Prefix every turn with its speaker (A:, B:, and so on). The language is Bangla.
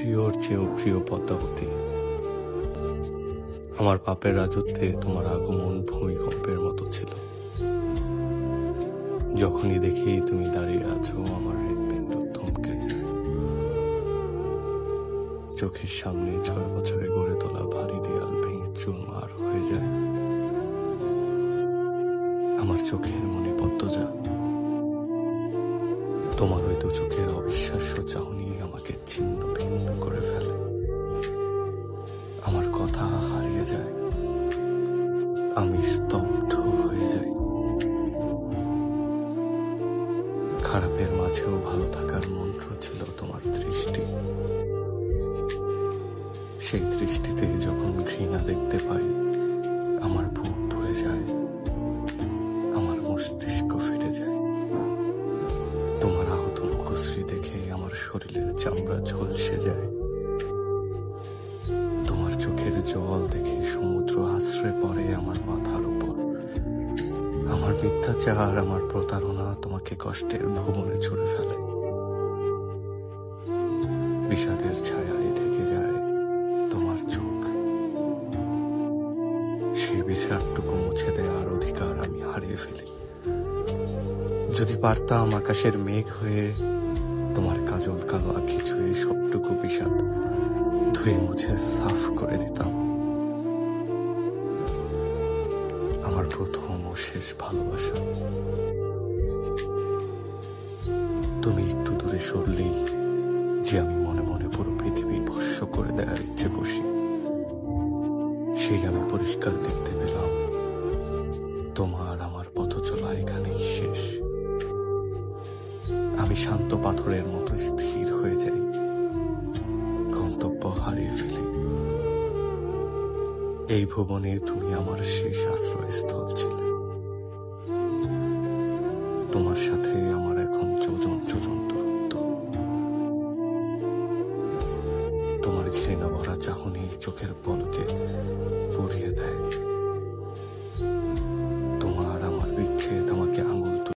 A: প্রিয়র চেয়েও প্রিয় পদ্মাবতী, আমার পাপের রাজত্বে তোমার আগমন ভূমিকম্পের মতো ছিল। যখনই দেখি তুমি দাঁড়িয়ে আছো, আমার হৃৎপিণ্ড থমকে যায়। চোখের সামনে 6 বছরে গড়ে তোলা ভারী দেয়াল ভেঙে চুরমার হয়ে যায়। আমার চোখের মনে পদ্মজা, তোমার ওই দু চোখের অবিশ্বাস্য চাহনি আমাকে ছিন্ন ভিন্ন করে ফেলে। আমার কথা হারিয়ে যায়, আমি স্তব্ধ হয়ে যাই। খারাপের মাঝেও ভালো থাকার মন্ত্র ছিল তোমার দৃষ্টি। সেই দৃষ্টিতে যখন ঘৃণা দেখতে পাই, আমার বুক ভরে যায়, আমার মস্তিষ্ক ফেটে যায়। তোমার আহত মুখশ্রী দেখে আমার শরীরের চামড়া ঝলসে যায়। তোমার চোখের জল দেখে সমুদ্র আশ্রে পড়ে আমার মাথার উপর। আমার মিথ্যাচার, আমার প্রতারণা তোমাকে কষ্টের ভুবনে ছুড়ে ফেলে। বিষাদের ছায়ায় ঢেকে যায় তোমার চোখ। সেই বিষাদটুকু মুছে দেওয়ার অধিকার আমি হারিয়ে ফেলি। যদি পারতাম আকাশের মেঘ হয়ে তোমার কাজল কালো আঁখি ছুঁয়ে সবটুকু বিষাদ ধুয়ে মুছে সাফ করে দিতাম। আমার প্রথম ও শেষ ভালোবাসা। তুমি একটু দূরে সরলেই যে আমি মনে মনে পুরো পৃথিবী ভস্য করে দেওয়ার ইচ্ছে বসি, সেই আমি পরিষ্কার দেখতে পেলাম তোমার আমার পথ চলা এখানেই শেষ। আমি শান্ত পাথরের মতো স্থির হয়ে যাই, গন্তব্য হারিয়ে ফেলি। এই ভুবনে তুমি আমার শেষ আশ্রয়স্থল ছিলে। তোমার সাথে আমার এখন যোজন যোজন দূরত্ব। তোমার ঘৃণা ভরা চাহনি চোখের পলকে পড়িয়ে